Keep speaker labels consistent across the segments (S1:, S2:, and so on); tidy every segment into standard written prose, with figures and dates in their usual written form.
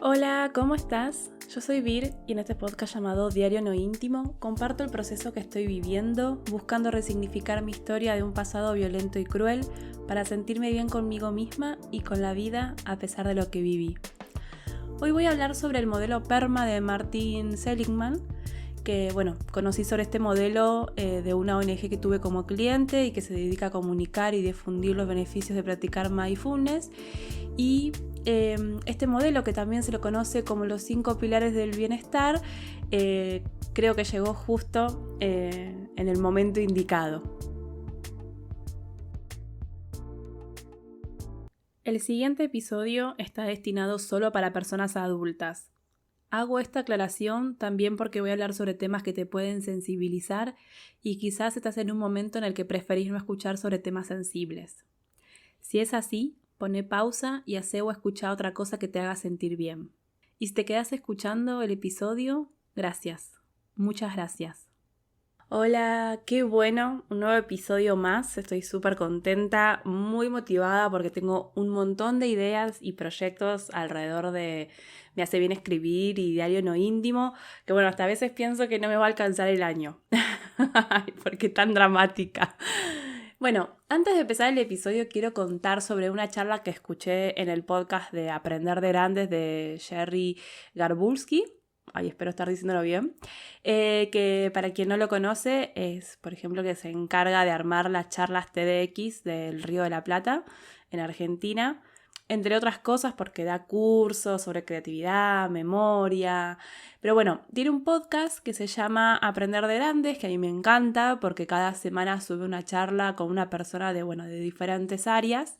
S1: Hola, ¿cómo estás? Yo soy Vir y en este podcast llamado Diario No Íntimo comparto el proceso que estoy viviendo, buscando resignificar mi historia de un pasado violento y cruel para sentirme bien conmigo misma y con la vida a pesar de lo que viví. Hoy voy a hablar sobre el modelo PERMA de Martin Seligman, que conocí sobre este modelo de una ONG que tuve como cliente y que se dedica a comunicar y difundir los beneficios de practicar mindfulness. Y este modelo, que también se lo conoce como los 5 pilares del bienestar, creo que llegó justo en el momento indicado. El siguiente episodio está destinado solo para personas adultas. Hago esta aclaración también porque voy a hablar sobre temas que te pueden sensibilizar y quizás estás en un momento en el que preferís no escuchar sobre temas sensibles. Si es así, poné pausa y hacé o escuchá otra cosa que te haga sentir bien. Y si te quedas escuchando el episodio, gracias. Muchas gracias. Hola, qué bueno, un nuevo episodio más. Estoy súper contenta, muy motivada porque tengo un montón de ideas y proyectos alrededor de Me hace bien escribir y Diario No Íntimo, que hasta a veces pienso que no me va a alcanzar el año. ¿Por qué tan dramática? Bueno, antes de empezar el episodio quiero contar sobre una charla que escuché en el podcast de Aprender de Grandes de Jerry Garbulski. Espero estar diciéndolo bien. Que para quien no lo conoce es, por ejemplo, que se encarga de armar las charlas TEDx del Río de la Plata en Argentina, entre otras cosas porque da cursos sobre creatividad, memoria. Pero tiene un podcast que se llama Aprender de Grandes, que a mí me encanta porque cada semana sube una charla con una persona de diferentes áreas.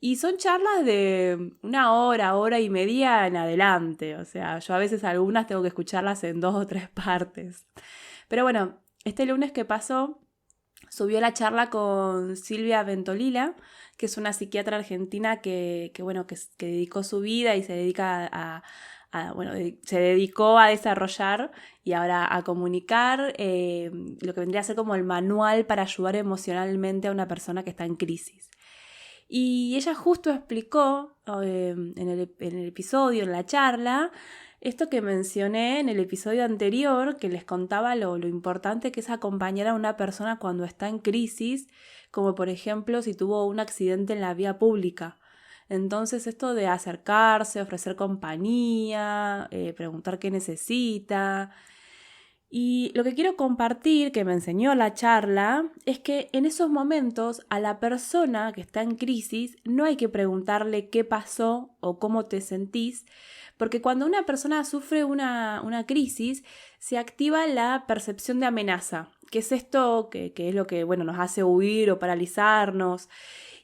S1: Y son charlas de 1 hora y media en adelante. O sea, yo a veces algunas tengo que escucharlas en 2 o 3 partes. Pero este lunes que pasó, subió la charla con Silvia Ventolila, que es una psiquiatra argentina que dedicó su vida y se dedica se dedicó a desarrollar y ahora a comunicar lo que vendría a ser como el manual para ayudar emocionalmente a una persona que está en crisis. Y ella justo explicó en el episodio, en la charla, esto que mencioné en el episodio anterior, que les contaba lo importante que es acompañar a una persona cuando está en crisis, como por ejemplo si tuvo un accidente en la vía pública. Entonces esto de acercarse, ofrecer compañía, preguntar qué necesita. Y lo que quiero compartir, que me enseñó la charla, es que en esos momentos a la persona que está en crisis no hay que preguntarle qué pasó o cómo te sentís, porque cuando una persona sufre una crisis se activa la percepción de amenaza, que es esto que es lo que nos hace huir o paralizarnos.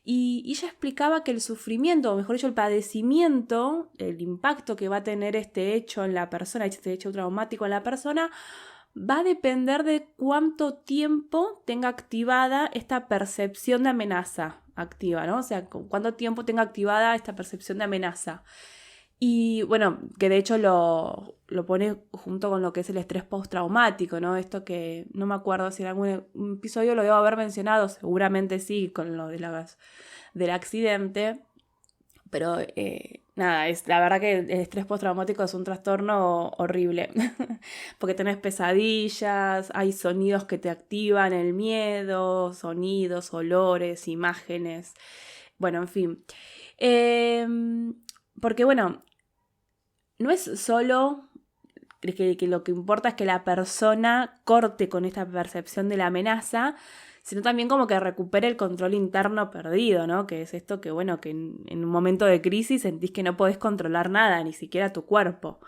S1: Y ella explicaba que el sufrimiento, o mejor dicho, el padecimiento, el impacto que va a tener este hecho en la persona, este hecho traumático en la persona, va a depender de cuánto tiempo tenga activada esta percepción de amenaza activa, ¿no? O sea, cuánto tiempo tenga activada esta percepción de amenaza. Y que de hecho lo pone junto con lo que es el estrés postraumático, ¿no? Esto que no me acuerdo si en algún episodio lo debo haber mencionado, seguramente sí, con lo del accidente. Pero nada, la verdad que el estrés postraumático es un trastorno horrible, porque tenés pesadillas, hay sonidos que te activan el miedo, sonidos, olores, imágenes, en fin. Porque no es solo que lo que importa es que la persona corte con esta percepción de la amenaza, sino también como que recupere el control interno perdido, ¿no? Que es esto que en un momento de crisis sentís que no podés controlar nada, ni siquiera tu cuerpo.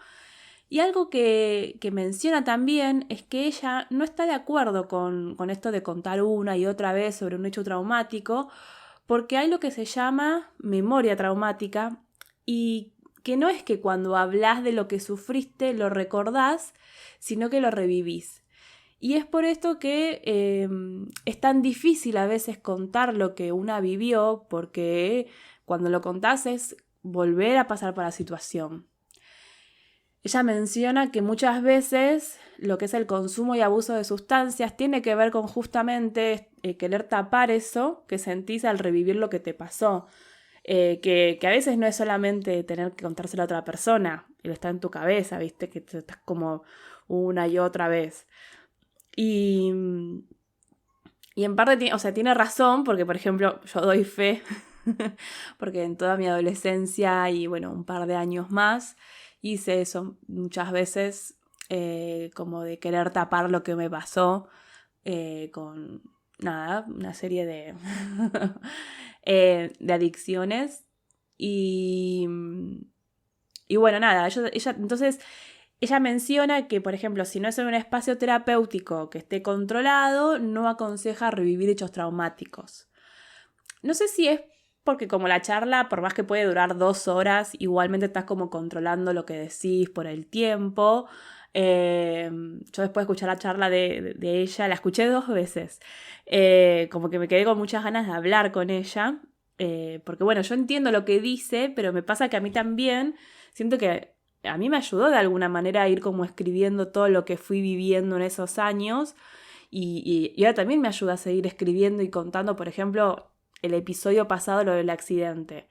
S1: Y algo que menciona también es que ella no está de acuerdo con esto de contar una y otra vez sobre un hecho traumático, porque hay lo que se llama memoria traumática y que no es que cuando hablas de lo que sufriste lo recordás, sino que lo revivís. Y es por esto que es tan difícil a veces contar lo que una vivió, porque cuando lo contás es volver a pasar por la situación. Ella menciona que muchas veces lo que es el consumo y abuso de sustancias tiene que ver con justamente querer tapar eso que sentís al revivir lo que te pasó. Que a veces no es solamente tener que contárselo a otra persona, él está en tu cabeza, ¿viste? Que te estás como una y otra vez. Y en parte tiene razón, porque por ejemplo yo doy fe, porque en toda mi adolescencia y bueno, un par de años más, hice eso muchas veces, como de querer tapar lo que me pasó, con nada, una serie de, de adicciones. Y bueno, nada, ella menciona que, por ejemplo, si no es en un espacio terapéutico que esté controlado, no aconseja revivir hechos traumáticos. No sé si es porque como la charla, por más que puede durar 2 horas, igualmente estás como controlando lo que decís por el tiempo. Yo después de escuchar la charla de ella, la escuché 2 veces. Como que me quedé con muchas ganas de hablar con ella. Porque bueno, yo entiendo lo que dice, pero me pasa que a mí también siento que a mí me ayudó de alguna manera a ir como escribiendo todo lo que fui viviendo en esos años. Y ahora también me ayuda a seguir escribiendo y contando, por ejemplo, el episodio pasado, lo del accidente.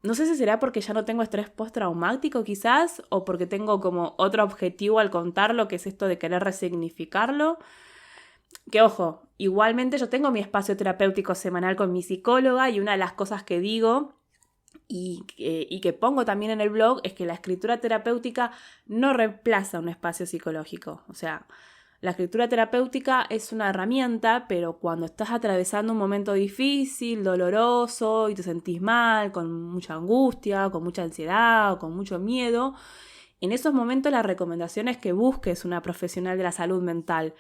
S1: No sé si será porque ya no tengo estrés postraumático quizás, o porque tengo como otro objetivo al contarlo, que es esto de querer resignificarlo. Que ojo, igualmente yo tengo mi espacio terapéutico semanal con mi psicóloga y una de las cosas que digo y que pongo también en el blog es que la escritura terapéutica no reemplaza un espacio psicológico. O sea, la escritura terapéutica es una herramienta, pero cuando estás atravesando un momento difícil, doloroso y te sentís mal, con mucha angustia, con mucha ansiedad o con mucho miedo, en esos momentos la recomendación es que busques una profesional de la salud mental.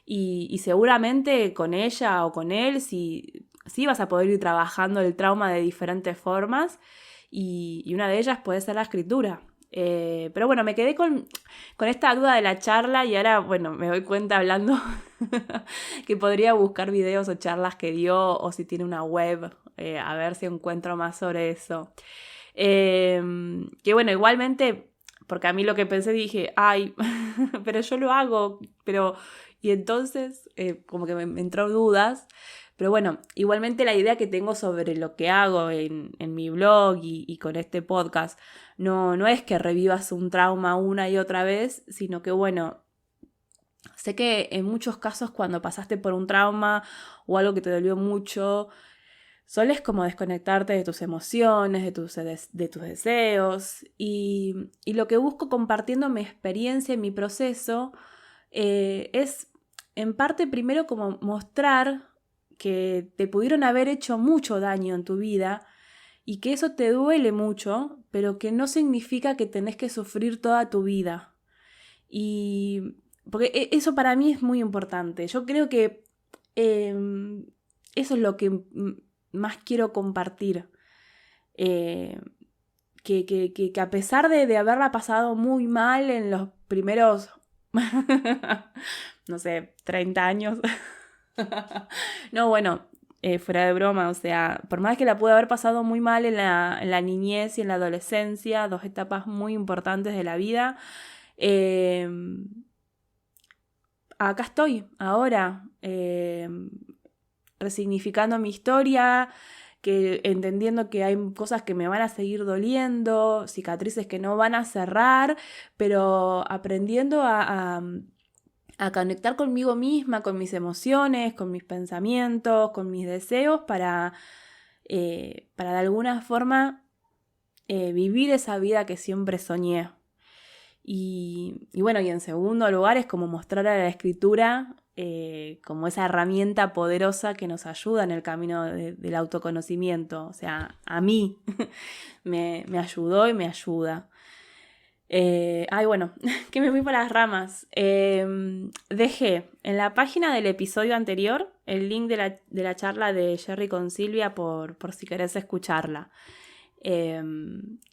S1: Y seguramente con ella o con él sí vas a poder ir trabajando el trauma de diferentes formas y una de ellas puede ser la escritura. Pero bueno, me quedé con esta duda de la charla y ahora, bueno, me doy cuenta hablando que podría buscar videos o charlas que dio o si tiene una web, a ver si encuentro más sobre eso. Que bueno, igualmente, porque a mí lo que pensé dije, ay, pero yo lo hago, pero... Y entonces, como que me entró dudas. Pero bueno, igualmente la idea que tengo sobre lo que hago en mi blog y con este podcast no es que revivas un trauma una y otra vez, sino que bueno, sé que en muchos casos cuando pasaste por un trauma o algo que te dolió mucho, soles como desconectarte de tus emociones, de tus deseos y lo que busco compartiendo mi experiencia y mi proceso es en parte primero como mostrar que te pudieron haber hecho mucho daño en tu vida y que eso te duele mucho, pero que no significa que tenés que sufrir toda tu vida. Y porque eso para mí es muy importante. Yo creo que eso es lo que más quiero compartir. Que a pesar de haberla pasado muy mal en los primeros, no sé, 30 años. No, bueno, fuera de broma, o sea, por más que la pude haber pasado muy mal en la niñez y en la adolescencia, 2 etapas muy importantes de la vida, acá estoy, ahora, resignificando mi historia, que entendiendo que hay cosas que me van a seguir doliendo, cicatrices que no van a cerrar, pero aprendiendo a conectar conmigo misma, con mis emociones, con mis pensamientos, con mis deseos, para de alguna forma vivir esa vida que siempre soñé. Y bueno, y en segundo lugar es como mostrar a la escritura como esa herramienta poderosa que nos ayuda en el camino del autoconocimiento. O sea, a mí me ayudó y me ayuda. Bueno, que me fui por las ramas. Dejé en la página del episodio anterior el link de la charla de Jerry con Silvia por si querés escucharla.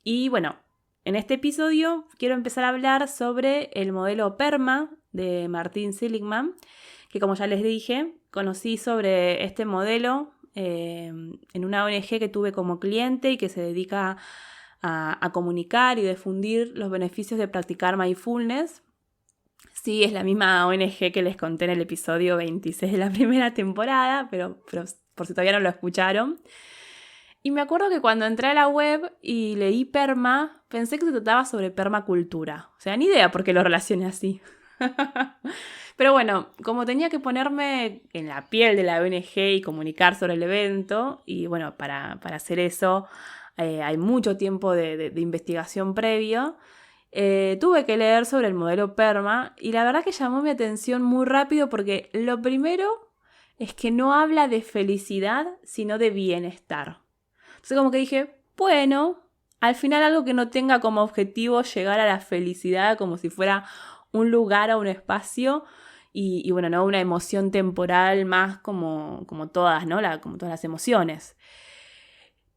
S1: Y bueno, en este episodio quiero empezar a hablar sobre el modelo PERMA de Martin Seligman, que como ya les dije, conocí sobre este modelo en una ONG que tuve como cliente y que se dedica a comunicar y difundir los beneficios de practicar mindfulness. Sí, es la misma ONG que les conté en el episodio 26 de la primera temporada, pero por si todavía no lo escucharon. Y me acuerdo que cuando entré a la web y leí perma, pensé que se trataba sobre permacultura. O sea, ni idea por qué lo relacioné así. Pero bueno, como tenía que ponerme en la piel de la ONG y comunicar sobre el evento, y bueno, para hacer eso hay mucho tiempo de investigación previo, tuve que leer sobre el modelo PERMA y la verdad que llamó mi atención muy rápido porque lo primero es que no habla de felicidad, sino de bienestar. Entonces como que dije, bueno, al final algo que no tenga como objetivo llegar a la felicidad como si fuera un lugar o un espacio y bueno, no una emoción temporal más como todas, ¿no? Como todas las emociones.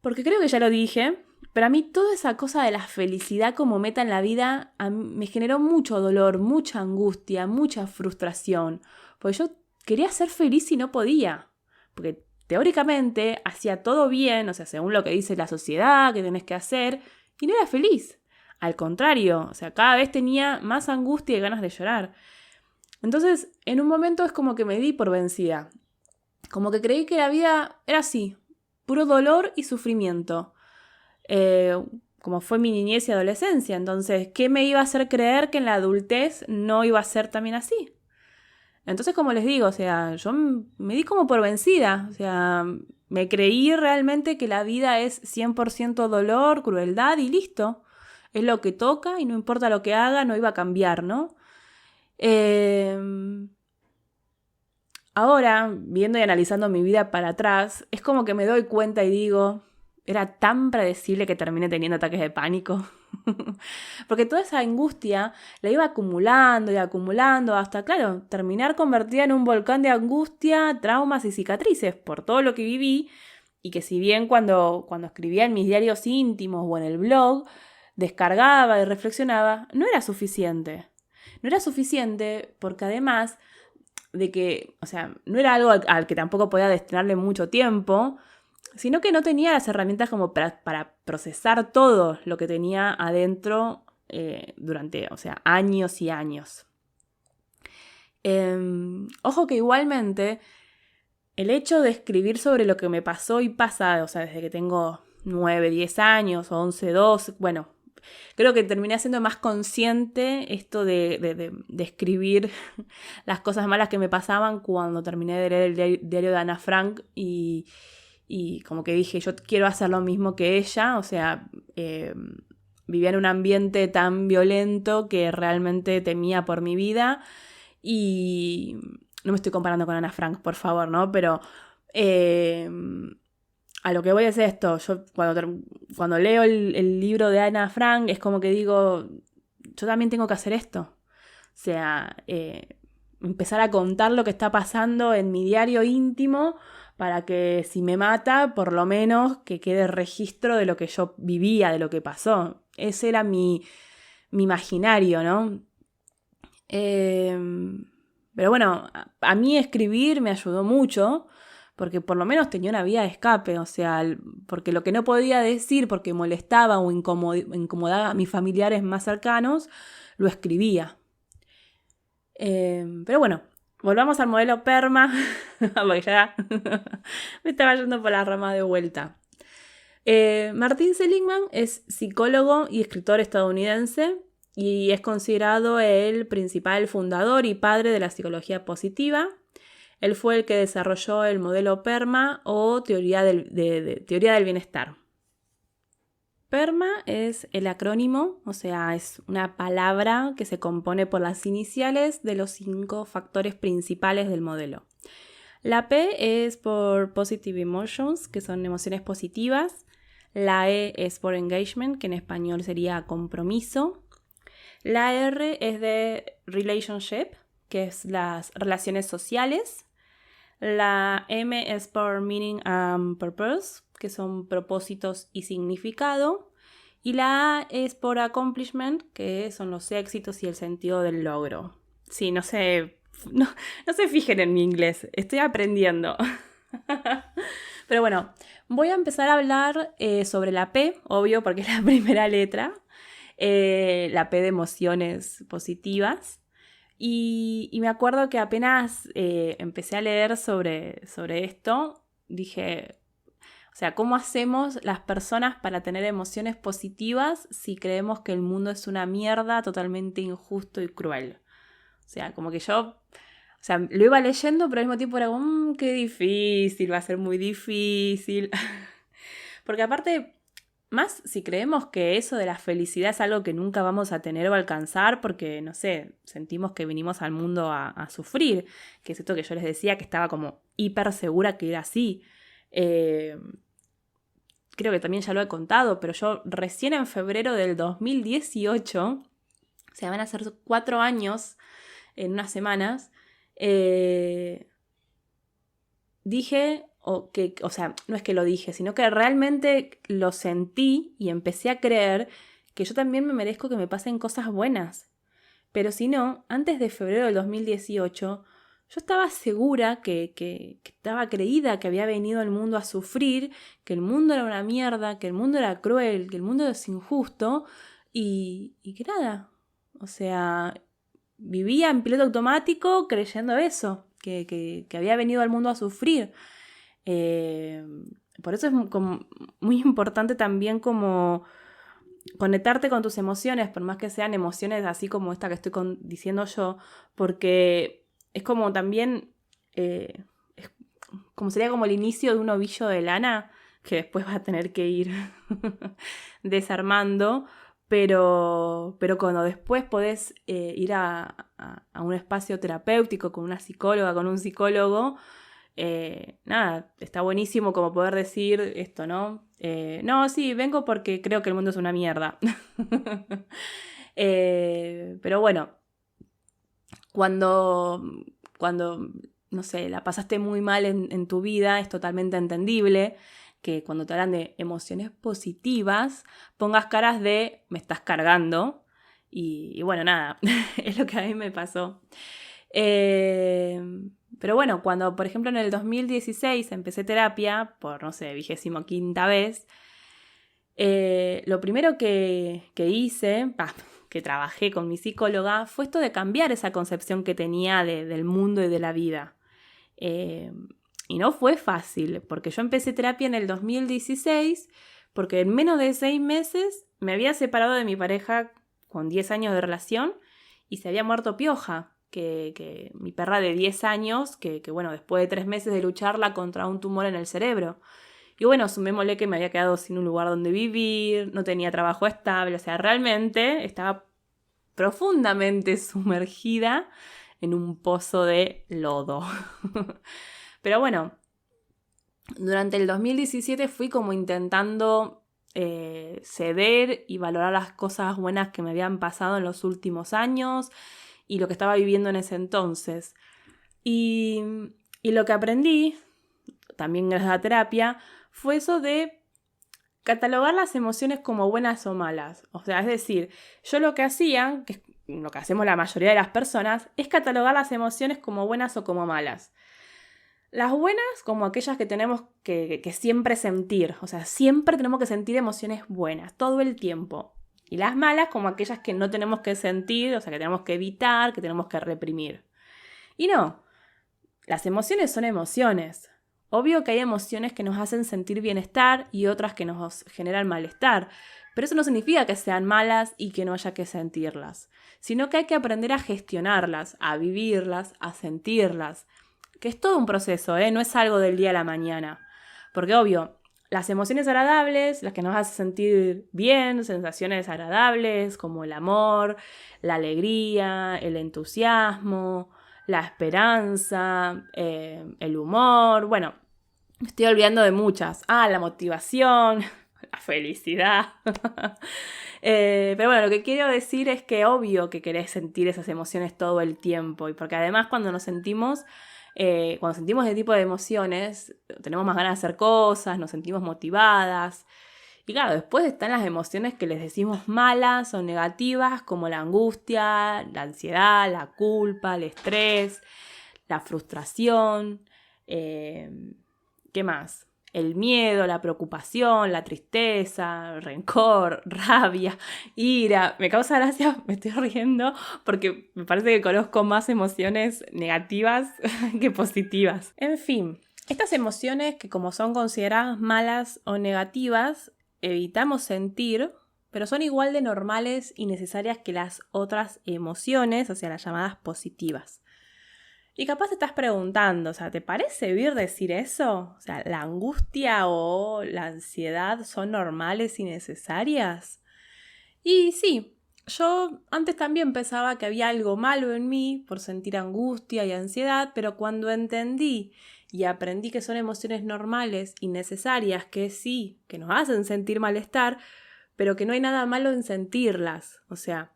S1: Porque creo que ya lo dije, pero a mí toda esa cosa de la felicidad como meta en la vida me generó mucho dolor, mucha angustia, mucha frustración. Porque yo quería ser feliz y no podía. Porque teóricamente hacía todo bien, o sea, según lo que dice la sociedad que tenés que hacer, y no era feliz. Al contrario, o sea, cada vez tenía más angustia y ganas de llorar. Entonces, en un momento es como que me di por vencida. Como que creí que la vida era así, puro dolor y sufrimiento. Como fue mi niñez y adolescencia. Entonces, ¿qué me iba a hacer creer que en la adultez no iba a ser también así? Entonces, como les digo, o sea, yo me di como por vencida. O sea, me creí realmente que la vida es 100% dolor, crueldad y listo. Es lo que toca y no importa lo que haga, no iba a cambiar, ¿no? Ahora, viendo y analizando mi vida para atrás, es como que me doy cuenta y digo, era tan predecible que terminé teniendo ataques de pánico. Porque toda esa angustia la iba acumulando y acumulando hasta, claro, terminar convertida en un volcán de angustia, traumas y cicatrices por todo lo que viví y que si bien cuando escribía en mis diarios íntimos o en el blog, descargaba y reflexionaba, no era suficiente. No era suficiente porque además de que, o sea, no era algo al que tampoco podía destinarle mucho tiempo, sino que no tenía las herramientas como para procesar todo lo que tenía adentro durante, o sea, años y años. Ojo que igualmente el hecho de escribir sobre lo que me pasó y pasa, o sea, desde que tengo 9, 10 años, 11, 12, bueno, creo que terminé siendo más consciente esto de escribir las cosas malas que me pasaban cuando terminé de leer el diario de Ana Frank y como que dije, yo quiero hacer lo mismo que ella, o sea, vivía en un ambiente tan violento que realmente temía por mi vida y no me estoy comparando con Ana Frank, por favor, ¿no? Pero a lo que voy es esto, yo cuando leo el libro de Ana Frank es como que digo, yo también tengo que hacer esto. O sea, empezar a contar lo que está pasando en mi diario íntimo para que si me mata, por lo menos que quede registro de lo que yo vivía, de lo que pasó. Ese era mi imaginario, ¿no? Pero bueno, a mí escribir me ayudó mucho porque por lo menos tenía una vía de escape, o sea, porque lo que no podía decir porque molestaba o incomodaba a mis familiares más cercanos, lo escribía. Pero bueno, volvamos al modelo PERMA, porque ya me estaba yendo por la rama de vuelta. Martin Seligman es psicólogo y escritor estadounidense y es considerado el principal fundador y padre de la psicología positiva. Él fue el que desarrolló el modelo PERMA o teoría del bienestar. PERMA es el acrónimo, o sea, es una palabra que se compone por las iniciales de los 5 factores principales del modelo. La P es por Positive Emotions, que son emociones positivas. La E es por Engagement, que en español sería compromiso. La R es de Relationship, que es las relaciones sociales. La M es por Meaning and Purpose, que son propósitos y significado. Y la A es por Accomplishment, que son los éxitos y el sentido del logro. Sí, no se fijen en mi inglés, estoy aprendiendo. Pero bueno, voy a empezar a hablar sobre la P, obvio, porque es la primera letra. La P de emociones positivas. Y me acuerdo que apenas empecé a leer sobre esto, dije, O sea, ¿cómo hacemos las personas para tener emociones positivas si creemos que el mundo es una mierda totalmente injusto y cruel? O sea, como que yo, o sea, lo iba leyendo, pero al mismo tiempo era como, qué difícil, va a ser muy difícil. Porque aparte, más si creemos que eso de la felicidad es algo que nunca vamos a tener o alcanzar porque, no sé, sentimos que vinimos al mundo a sufrir, que es esto que yo les decía que estaba como hiper segura que era así. Creo que también ya lo he contado, pero yo recién en febrero del 2018, o sea, van a ser 4 años en unas semanas, dije, o sea, no es que lo dije, sino que realmente lo sentí y empecé a creer que yo también me merezco que me pasen cosas buenas. Pero si no, antes de febrero del 2018, yo estaba segura que estaba creída que había venido al mundo a sufrir, que el mundo era una mierda, que el mundo era cruel, que el mundo es injusto y que nada. O sea, vivía en piloto automático creyendo eso, que había venido al mundo a sufrir. Por eso es como muy importante también como conectarte con tus emociones, por más que sean emociones así como esta que estoy diciendo yo, porque es como también, es como sería como el inicio de un ovillo de lana que después vas a tener que ir desarmando, pero cuando después podés ir a un espacio terapéutico con una psicóloga, con un psicólogo, nada, está buenísimo como poder decir esto, ¿no? No, sí, vengo porque creo que el mundo es una mierda. Pero bueno, cuando, no sé, la pasaste muy mal en tu vida, es totalmente entendible que cuando te hablan de emociones positivas, pongas caras de me estás cargando. Y bueno, nada, es lo que a mí me pasó. Pero bueno, cuando por ejemplo en el 2016 empecé terapia, por no sé, 25ª vez, lo primero que hice, que trabajé con mi psicóloga, fue esto de cambiar esa concepción que tenía del mundo y de la vida. Y no fue fácil, porque yo empecé terapia en el 2016, porque en menos de 6 meses me había separado de mi pareja con 10 años de relación y se había muerto Pioja, que mi perra de 10 años, que bueno, después de 3 meses de lucharla contra un tumor en el cerebro. Y bueno, sumémosle que me había quedado sin un lugar donde vivir, no tenía trabajo estable, o sea, realmente estaba profundamente sumergida en un pozo de lodo. Pero bueno, durante el 2017 fui como intentando ceder y valorar las cosas buenas que me habían pasado en los últimos años y lo que estaba viviendo en ese entonces. Y lo que aprendí, también gracias a la terapia, fue eso de catalogar las emociones como buenas o malas. O sea, es decir, yo lo que hacía, que es lo que hacemos la mayoría de las personas, es catalogar las emociones como buenas o como malas. Las buenas como aquellas que tenemos que siempre sentir, o sea, siempre tenemos que sentir emociones buenas, todo el tiempo. Y las malas como aquellas que no tenemos que sentir, o sea, que tenemos que evitar, que tenemos que reprimir. Y no, las emociones son emociones. Obvio que hay emociones que nos hacen sentir bienestar y otras que nos generan malestar, pero eso no significa que sean malas y que no haya que sentirlas, sino que hay que aprender a gestionarlas, a vivirlas, a sentirlas, que es todo un proceso, no es algo del día a la mañana, porque obvio, las emociones agradables, las que nos hacen sentir bien, sensaciones agradables como el amor, la alegría, el entusiasmo, la esperanza, el humor, bueno, me estoy olvidando de muchas. La motivación, la felicidad. Pero bueno, lo que quiero decir es que obvio que querés sentir esas emociones todo el tiempo. Y porque además cuando sentimos ese tipo de emociones, tenemos más ganas de hacer cosas, nos sentimos motivadas. Y claro, después están las emociones que les decimos malas o negativas, como la angustia, la ansiedad, la culpa, el estrés, la frustración. ¿Qué más? El miedo, la preocupación, la tristeza, el rencor, rabia, ira. Me causa gracia, me estoy riendo porque me parece que conozco más emociones negativas que positivas. En fin, Estas emociones que como son consideradas malas o negativas, evitamos sentir, pero son igual de normales y necesarias que las otras emociones, o sea, las llamadas positivas. Y capaz te estás preguntando, o sea, ¿te parece bien decir eso? O sea, ¿la angustia o la ansiedad son normales y necesarias? Y sí, yo antes también pensaba que había algo malo en mí por sentir angustia y ansiedad, pero cuando entendí y aprendí que son emociones normales y necesarias, que sí, que nos hacen sentir malestar, pero que no hay nada malo en sentirlas. O sea,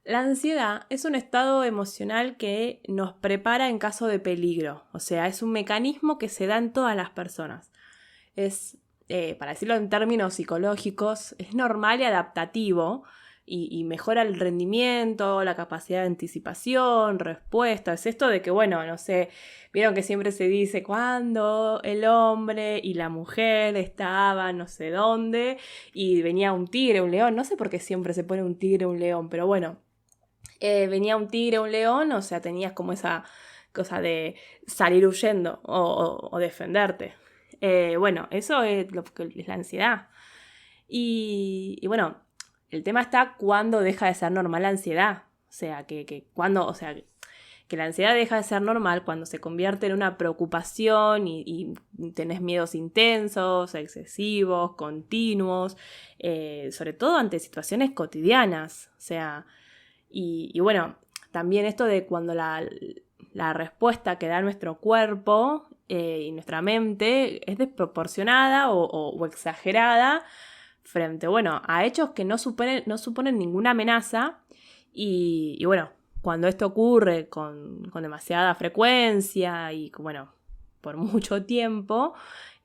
S1: la ansiedad es un estado emocional que nos prepara en caso de peligro. O sea, es un mecanismo que se da en todas las personas. Es, para decirlo en términos psicológicos, es normal y adaptativo y mejora el rendimiento, la capacidad de anticipación, respuesta. Es esto de que, bueno, no sé, vieron que siempre se dice cuando el hombre y la mujer estaban no sé dónde y venía un tigre, un león. No sé por qué siempre se pone un tigre, un león, pero bueno, venía un tigre, un león, o sea, tenías como esa cosa de salir huyendo o defenderte. Bueno, eso es lo que es la ansiedad. Y bueno, el tema está cuando deja de ser normal la ansiedad. O sea, que la ansiedad deja de ser normal cuando se convierte en una preocupación y tenés miedos intensos, excesivos, continuos, sobre todo ante situaciones cotidianas. O sea, y bueno, también esto de cuando la respuesta que da nuestro cuerpo y nuestra mente es desproporcionada o exagerada frente, bueno, a hechos que no suponen ninguna amenaza y bueno, cuando esto ocurre con demasiada frecuencia y bueno, por mucho tiempo,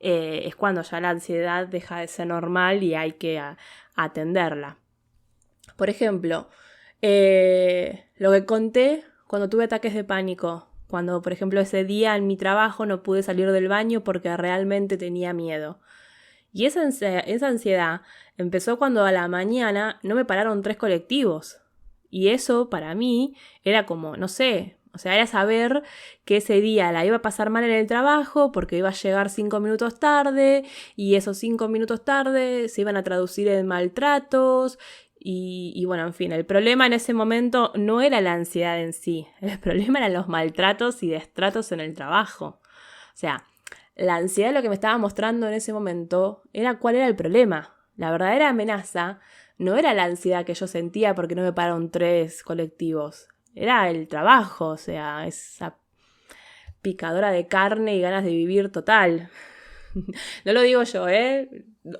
S1: es cuando ya la ansiedad deja de ser normal y hay que atenderla. Por ejemplo, lo que conté cuando tuve ataques de pánico, cuando por ejemplo ese día en mi trabajo no pude salir del baño porque realmente tenía miedo. Y esa ansiedad empezó cuando a la mañana no me pararon 3 colectivos. Y eso para mí era como, no sé, o sea, era saber que ese día la iba a pasar mal en el trabajo porque iba a llegar 5 minutos tarde y esos 5 minutos tarde se iban a traducir en maltratos. Y bueno, en fin, el problema en ese momento no era la ansiedad en sí, el problema eran los maltratos y destratos en el trabajo. O sea, la ansiedad lo que me estaba mostrando en ese momento era cuál era el problema. La verdadera amenaza no era la ansiedad que yo sentía porque no me pararon 3 colectivos. Era el trabajo, o sea, esa picadora de carne y ganas de vivir total. No lo digo yo,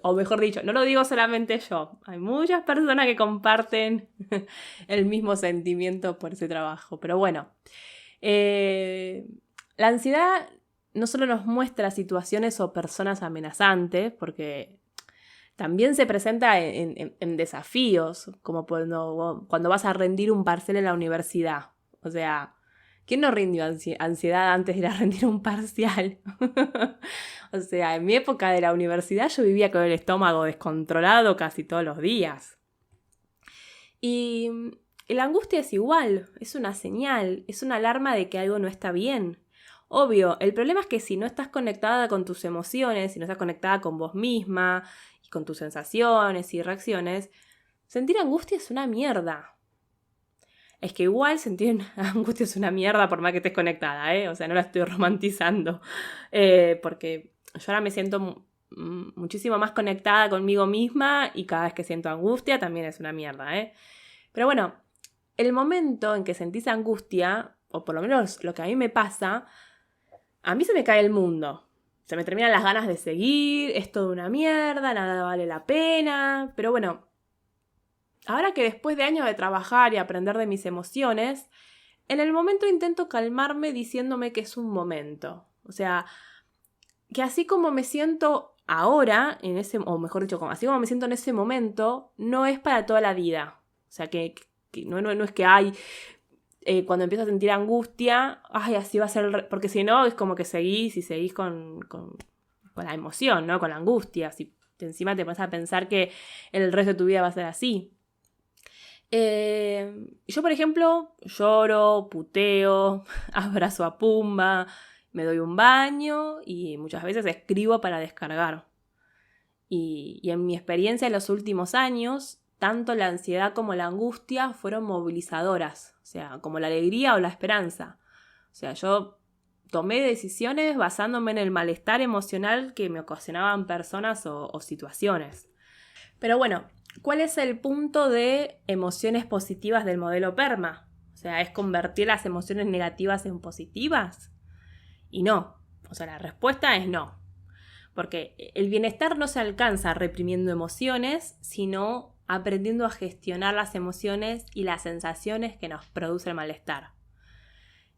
S1: o mejor dicho, no lo digo solamente yo. Hay muchas personas que comparten el mismo sentimiento por ese trabajo. Pero bueno, la ansiedad no solo nos muestra situaciones o personas amenazantes, porque también se presenta en desafíos, como cuando vas a rendir un parcial en la universidad. O sea, ¿quién no rindió ansiedad antes de ir a rendir un parcial? O sea, en mi época de la universidad yo vivía con el estómago descontrolado casi todos los días. Y la angustia es igual, es una señal, es una alarma de que algo no está bien. Obvio, el problema es que si no estás conectada con tus emociones, si no estás conectada con vos misma y con tus sensaciones y reacciones, sentir angustia es una mierda. Es que igual sentir angustia es una mierda por más que estés conectada, ¿eh? O sea, no la estoy romantizando. Porque yo ahora me siento muchísimo más conectada conmigo misma y cada vez que siento angustia también es una mierda, ¿eh? Pero bueno, el momento en que sentís angustia, o por lo menos lo que a mí me pasa, a mí se me cae el mundo. Se me terminan las ganas de seguir, es todo una mierda, nada vale la pena. Pero bueno, ahora que después de años de trabajar y aprender de mis emociones, en el momento intento calmarme diciéndome que es un momento. O sea, que así como me siento ahora, o mejor dicho, así como me siento en ese momento, no es para toda la vida. O sea, que no es que hay... cuando empiezo a sentir angustia, ay, así va a ser, porque si no es como que seguís con la emoción, ¿no? Con la angustia, si encima te pones a pensar que el resto de tu vida va a ser así. Yo, por ejemplo, lloro, puteo, abrazo a Pumba, me doy un baño y muchas veces escribo para descargar. Y en mi experiencia en los últimos años, tanto la ansiedad como la angustia fueron movilizadoras, o sea, como la alegría o la esperanza. O sea, yo tomé decisiones basándome en el malestar emocional que me ocasionaban personas o situaciones. Pero bueno, ¿cuál es el punto de emociones positivas del modelo PERMA? O sea, ¿es convertir las emociones negativas en positivas? Y no. O sea, la respuesta es no. Porque el bienestar no se alcanza reprimiendo emociones, sino aprendiendo a gestionar las emociones y las sensaciones que nos produce el malestar.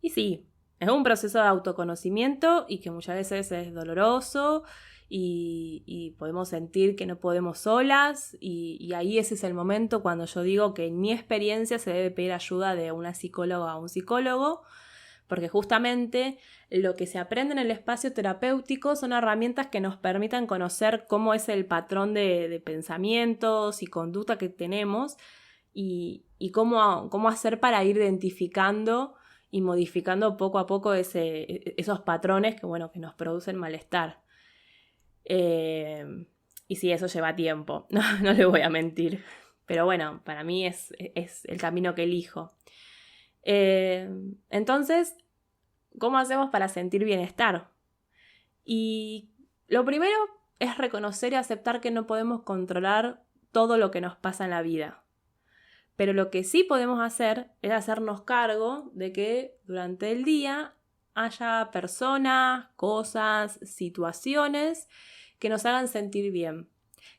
S1: Y sí, es un proceso de autoconocimiento y que muchas veces es doloroso y podemos sentir que no podemos solas y ahí ese es el momento cuando yo digo que en mi experiencia se debe pedir ayuda de una psicóloga o un psicólogo, porque justamente lo que se aprende en el espacio terapéutico son herramientas que nos permitan conocer cómo es el patrón de pensamientos y conducta que tenemos y cómo hacer para ir identificando y modificando poco a poco esos patrones que nos producen malestar. Y sí, eso lleva tiempo, no le voy a mentir. Pero bueno, para mí es el camino que elijo. Entonces, ¿cómo hacemos para sentir bienestar? Y lo primero es reconocer y aceptar que no podemos controlar todo lo que nos pasa en la vida. Pero lo que sí podemos hacer es hacernos cargo de que durante el día haya personas, cosas, situaciones que nos hagan sentir bien,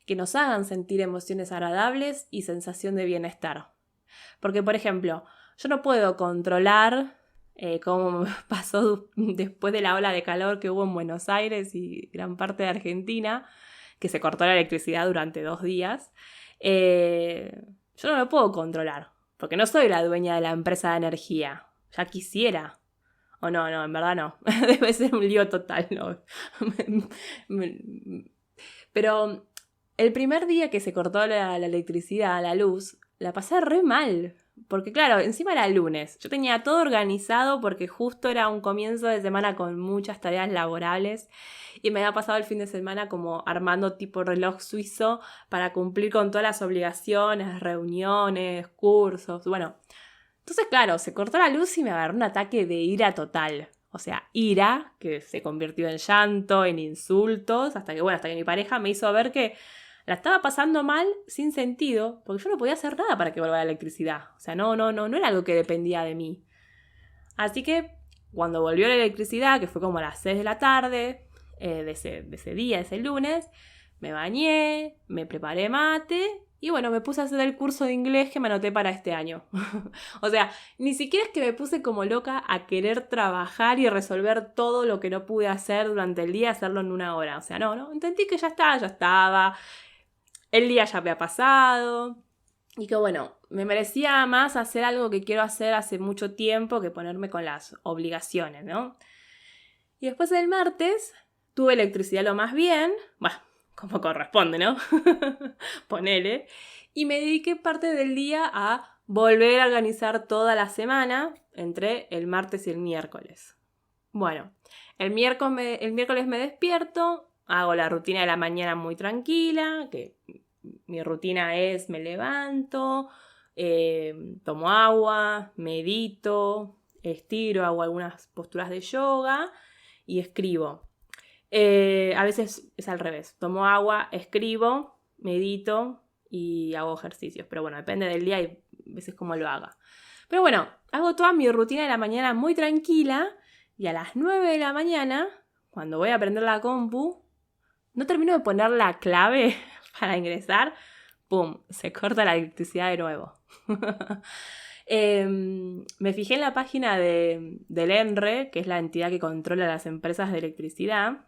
S1: que nos hagan sentir emociones agradables y sensación de bienestar. Porque, por ejemplo, yo no puedo controlar como pasó después de la ola de calor que hubo en Buenos Aires y gran parte de Argentina, que se cortó la electricidad durante 2 días. Yo no lo puedo controlar, porque no soy la dueña de la empresa de energía. Ya quisiera. O no, en verdad no. Debe ser un lío total, ¿no? Pero el primer día que se cortó la electricidad, la luz, la pasé re mal. Porque claro, encima era lunes. Yo tenía todo organizado porque justo era un comienzo de semana con muchas tareas laborales y me había pasado el fin de semana como armando tipo reloj suizo para cumplir con todas las obligaciones, reuniones, cursos, bueno. Entonces claro, se cortó la luz y me agarró un ataque de ira total. O sea, ira que se convirtió en llanto, en insultos, hasta que mi pareja me hizo ver que la estaba pasando mal sin sentido, porque yo no podía hacer nada para que vuelva la electricidad. O sea, no era algo que dependía de mí. Así que cuando volvió la electricidad, que fue como a las 6 de la tarde de ese día, ese lunes, me bañé, me preparé mate y bueno, me puse a hacer el curso de inglés que me anoté para este año. O sea, ni siquiera es que me puse como loca a querer trabajar y resolver todo lo que no pude hacer durante el día, hacerlo en 1 hora. O sea, no, entendí que ya estaba. El día ya había pasado y que bueno, me merecía más hacer algo que quiero hacer hace mucho tiempo que ponerme con las obligaciones, ¿no? Y después del martes tuve electricidad lo más bien, bueno, como corresponde, ¿no? Ponele. Y me dediqué parte del día a volver a organizar toda la semana entre el martes y el miércoles. Bueno, el miércoles me despierto. Hago la rutina de la mañana muy tranquila, que mi rutina es me levanto, tomo agua, medito, estiro, hago algunas posturas de yoga y escribo. A veces es al revés, tomo agua, escribo, medito y hago ejercicios, pero bueno, depende del día y veces cómo lo haga. Pero bueno, hago toda mi rutina de la mañana muy tranquila y a las 9 de la mañana, cuando voy a prender la compu, no termino de poner la clave para ingresar, ¡pum! Se corta la electricidad de nuevo. Me fijé en la página del ENRE, que es la entidad que controla las empresas de electricidad.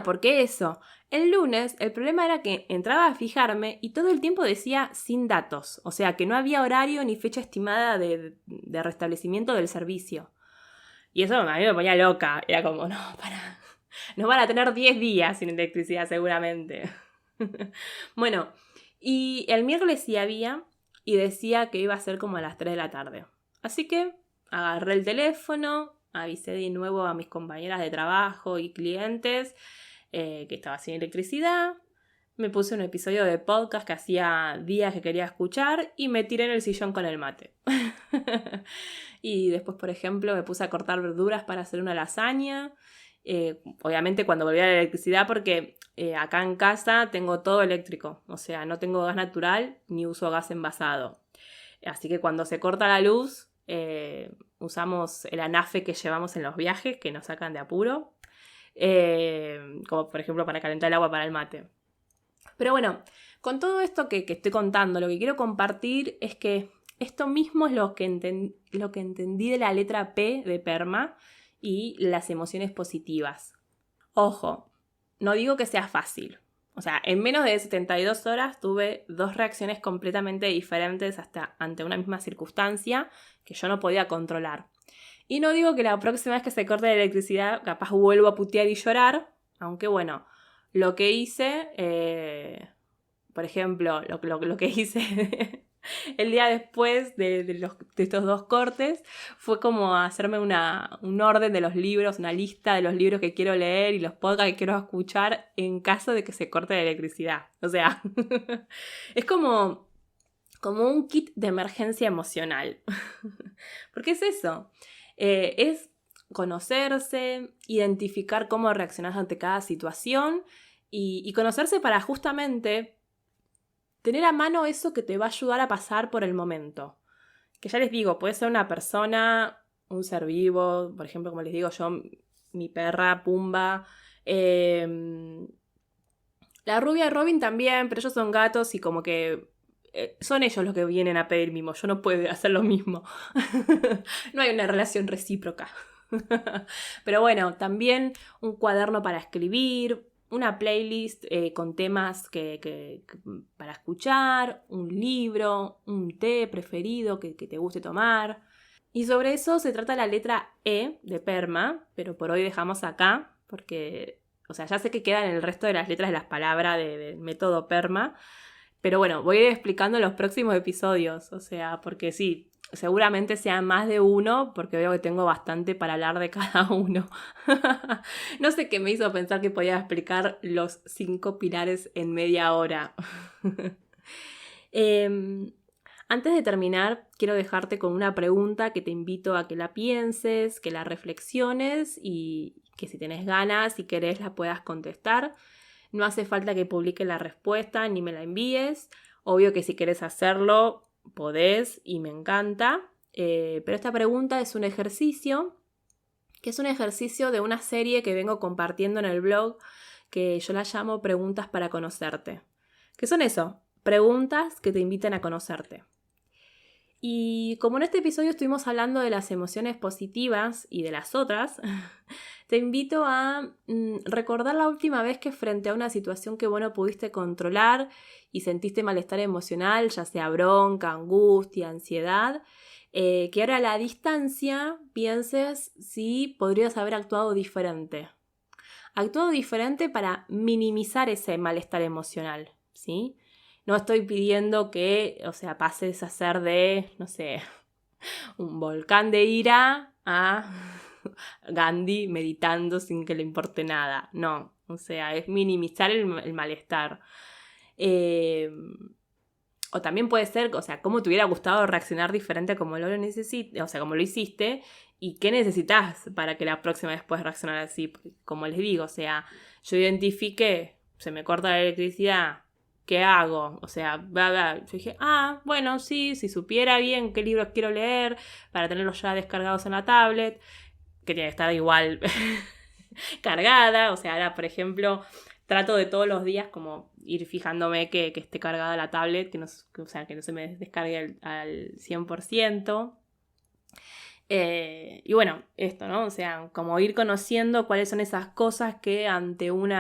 S1: ¿Por qué eso? El lunes el problema era que entraba a fijarme y todo el tiempo decía sin datos, o sea que no había horario ni fecha estimada de restablecimiento del servicio. Y eso a mí me ponía loca, era como, nos van a tener 10 días sin electricidad seguramente. Bueno, y el miércoles sí había y decía que iba a ser como a las 3 de la tarde. Así que agarré el teléfono,
S2: avisé de nuevo a mis compañeras de trabajo y clientes que estaba sin electricidad. Me puse un episodio de podcast que hacía días que quería escuchar y me tiré en el sillón con el mate. Y después, por ejemplo, me puse a cortar verduras para hacer una lasaña. Obviamente cuando volví a la electricidad, porque acá en casa tengo todo eléctrico. O sea, no tengo gas natural ni uso gas envasado. Así que cuando se corta la luz, usamos el anafe que llevamos en los viajes, que nos sacan de apuro. Como por ejemplo para calentar el agua para el mate. Pero bueno, con todo esto que estoy contando, lo que quiero compartir es que esto mismo es lo que entendí de la letra P de PERMA y las emociones positivas. Ojo, no digo que sea fácil. O sea, en menos de 72 horas tuve 2 reacciones completamente diferentes ante una misma circunstancia que yo no podía controlar. Y no digo que la próxima vez que se corte la electricidad capaz vuelvo a putear y llorar, aunque bueno, lo que hice, por ejemplo, lo que hice el día después de estos 2 cortes fue como hacerme un orden de los libros, una lista de los libros que quiero leer y los podcasts que quiero escuchar en caso de que se corte la electricidad. O sea, es como un kit de emergencia emocional. ¿Por qué es eso? Es conocerse, identificar cómo reaccionás ante cada situación y conocerse para justamente tener a mano eso que te va a ayudar a pasar por el momento. Que ya les digo, puede ser una persona, un ser vivo, por ejemplo, como les digo yo, mi perra, Pumba, la rubia y Robin también, pero ellos son gatos y como que son ellos los que vienen a pedir mimo, yo no puedo hacer lo mismo. No hay una relación recíproca. Pero bueno, también un cuaderno para escribir, una playlist con temas para escuchar, un libro, un té preferido que te guste tomar. Y sobre eso se trata la letra E de PERMA, pero por hoy dejamos acá, porque, o sea, ya sé que quedan el resto de las letras de las palabras del método PERMA, pero bueno, voy a ir explicando en los próximos episodios, o sea, porque sí, seguramente sean más de uno, porque veo que tengo bastante para hablar de cada uno. No sé qué me hizo pensar que podía explicar los 5 pilares en media hora. Antes de terminar, quiero dejarte con una pregunta que te invito a que la pienses, que la reflexiones y que si tenés ganas y querés la puedas contestar. No hace falta que publique la respuesta ni me la envíes. Obvio que si querés hacerlo, podés y me encanta. Pero esta pregunta es un ejercicio, que es un ejercicio de una serie que vengo compartiendo en el blog, que yo la llamo Preguntas para conocerte. ¿Qué son eso? Preguntas que te invitan a conocerte. Y como en este episodio estuvimos hablando de las emociones positivas y de las otras, te invito a recordar la última vez que frente a una situación que vos no pudiste controlar y sentiste malestar emocional, ya sea bronca, angustia, ansiedad, que ahora a la distancia pienses si podrías haber actuado diferente. Actuado diferente para minimizar ese malestar emocional, ¿sí? No estoy pidiendo que, o sea, pases a ser de, no sé, un volcán de ira a Gandhi meditando sin que le importe nada. No, o sea, es minimizar el malestar. O también puede ser, o sea, cómo te hubiera gustado reaccionar diferente como lo necesites, o sea, como lo hiciste, y qué necesitas para que la próxima vez puedas reaccionar así. Como les digo, o sea, yo identifiqué, se me corta la electricidad, ¿qué hago? O sea, yo dije, bueno, sí, si supiera bien qué libros quiero leer para tenerlos ya descargados en la tablet, que tiene que estar igual cargada. O sea, ahora, por ejemplo, trato de todos los días como ir fijándome que esté cargada la tablet, que no se me descargue al 100%. Y bueno, esto, ¿no? O sea, como ir conociendo cuáles son esas cosas que ante un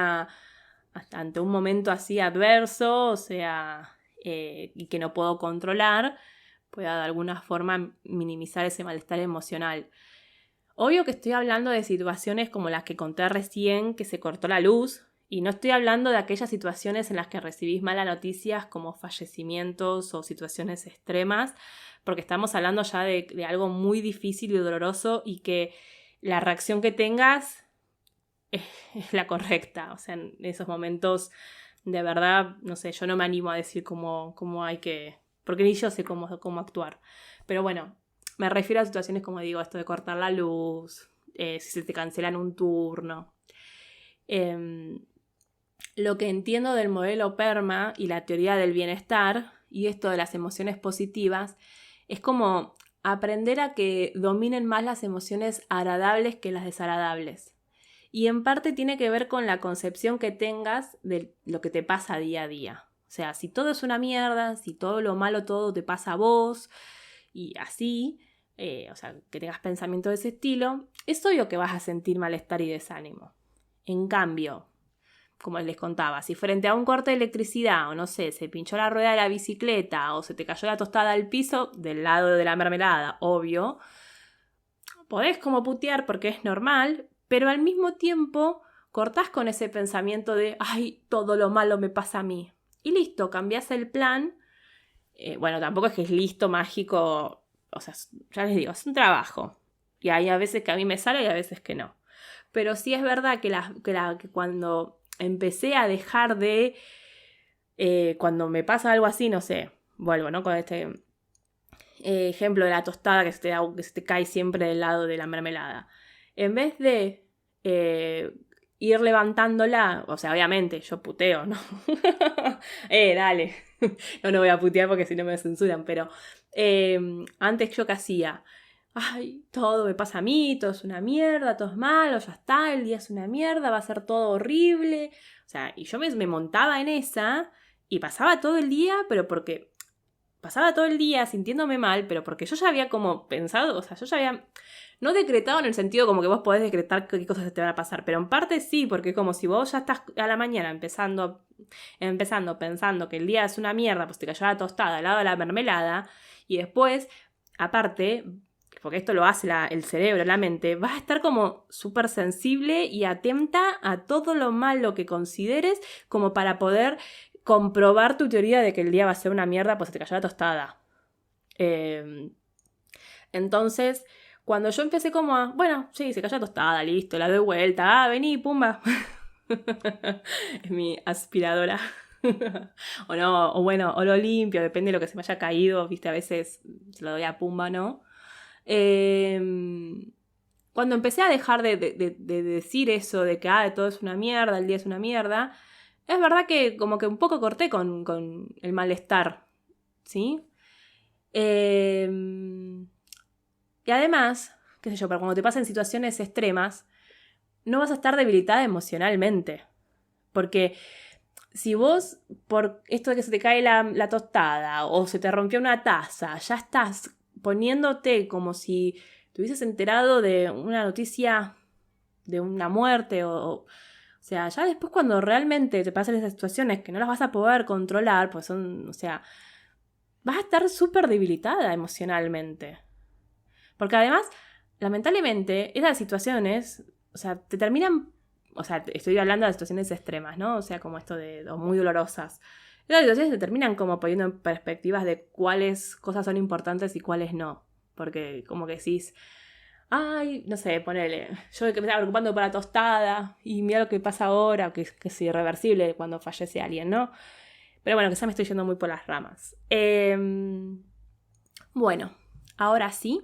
S2: momento así adverso, o sea, y que no puedo controlar, pueda de alguna forma minimizar ese malestar emocional. Obvio que estoy hablando de situaciones como las que conté recién, que se cortó la luz, y no estoy hablando de aquellas situaciones en las que recibís malas noticias como fallecimientos o situaciones extremas, porque estamos hablando ya de algo muy difícil y doloroso y que la reacción que tengas es la correcta. O sea, en esos momentos, de verdad, no sé, yo no me animo a decir cómo hay que... Porque ni yo sé cómo actuar. Pero bueno, me refiero a situaciones como digo, esto de cortar la luz, si se te cancelan un turno. Lo que entiendo del modelo PERMA y la teoría del bienestar y esto de las emociones positivas es como aprender a que dominen más las emociones agradables que las desagradables. Y en parte tiene que ver con la concepción que tengas de lo que te pasa día a día. O sea, si todo es una mierda, si todo lo malo todo te pasa a vos y así, o sea, que tengas pensamiento de ese estilo, es obvio que vas a sentir malestar y desánimo. En cambio, como les contaba, si frente a un corte de electricidad o no sé, se pinchó la rueda de la bicicleta o se te cayó la tostada al piso, del lado de la mermelada, obvio, podés como putear porque es normal, pero al mismo tiempo cortás con ese pensamiento de ay, todo lo malo me pasa a mí. Y listo, cambiás el plan. Bueno, tampoco es que es listo, mágico, o sea, ya les digo, es un trabajo. Y hay a veces que a mí me sale y a veces que no. Pero sí es verdad que cuando empecé a dejar de... cuando me pasa algo así, no sé, vuelvo, ¿no? Con este ejemplo de la tostada que se te cae siempre del lado de la mermelada. En vez de ir levantándola, o sea, obviamente, yo puteo, ¿no? Dale. No voy a putear porque si no me censuran, pero antes yo qué hacía... Ay, todo me pasa a mí, todo es una mierda, todo es malo, ya está, el día es una mierda, va a ser todo horrible. O sea, y yo me montaba en esa y pasaba todo el día, pero porque... Pasaba todo el día sintiéndome mal, pero porque yo ya había como pensado, o sea, yo ya había... No decretado en el sentido como que vos podés decretar qué cosas te van a pasar, pero en parte sí, porque como si vos ya estás a la mañana empezando pensando que el día es una mierda, pues te cayó la tostada al lado de la mermelada, y después, aparte... porque esto lo hace el cerebro, la mente, vas a estar como súper sensible y atenta a todo lo malo que consideres como para poder comprobar tu teoría de que el día va a ser una mierda, pues se te cayó la tostada. Entonces, cuando yo empecé como a, bueno, sí, se cayó la tostada, listo, la doy vuelta, vení, pumba. Es mi aspiradora. O no, o bueno, o lo limpio, depende de lo que se me haya caído, viste, a veces se lo doy a pumba, ¿no? Cuando empecé a dejar de decir eso de que todo es una mierda, el día es una mierda, es verdad que como que un poco corté con el malestar, ¿sí? Y además, qué sé yo, pero cuando te pasan situaciones extremas, no vas a estar debilitada emocionalmente. Porque si vos, por esto de que se te cae la tostada o se te rompió una taza, ya estás poniéndote como si te hubieses enterado de una noticia de una muerte o sea, ya después cuando realmente te pasan esas situaciones que no las vas a poder controlar, pues son, o sea, vas a estar súper debilitada emocionalmente. Porque además, lamentablemente, esas situaciones, o sea, te terminan, o sea, estoy hablando de situaciones extremas, ¿no? O sea, como esto o muy dolorosas. Esas situaciones te terminan como poniendo en perspectivas de cuáles cosas son importantes y cuáles no. Porque como que decís, ay, no sé, ponele, yo que me estaba preocupando por la tostada y mira lo que pasa ahora, que es irreversible cuando fallece alguien, ¿no? Pero bueno, quizá me estoy yendo muy por las ramas. Bueno, ahora sí,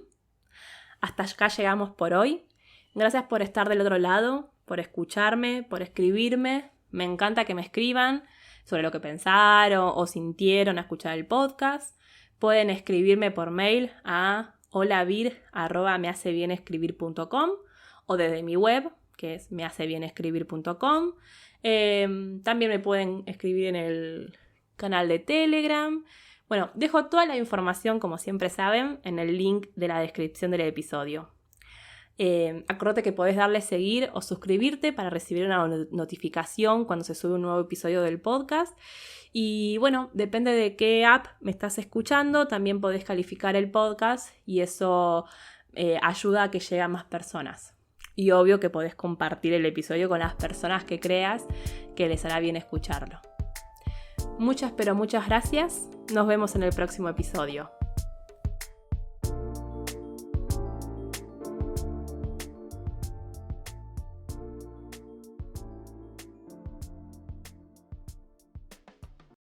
S2: hasta acá llegamos por hoy. Gracias por estar del otro lado, por escucharme, por escribirme. Me encanta que me escriban sobre lo que pensaron o sintieron a escuchar el podcast. Pueden escribirme por mail a holavir@mehaceBienescribir.com o desde mi web, que es mehaceBienescribir.com. También me pueden escribir en el canal de Telegram. Bueno, dejo toda la información, como siempre saben, en el link de la descripción del episodio. Acuérdate que podés darle seguir o suscribirte para recibir una notificación cuando se sube un nuevo episodio del podcast. Y bueno, depende de qué app me estás escuchando, también podés calificar el podcast y eso ayuda a que llegue a más personas. Y obvio que podés compartir el episodio con las personas que creas que les hará bien escucharlo. Muchas, pero muchas gracias. Nos vemos en el próximo episodio.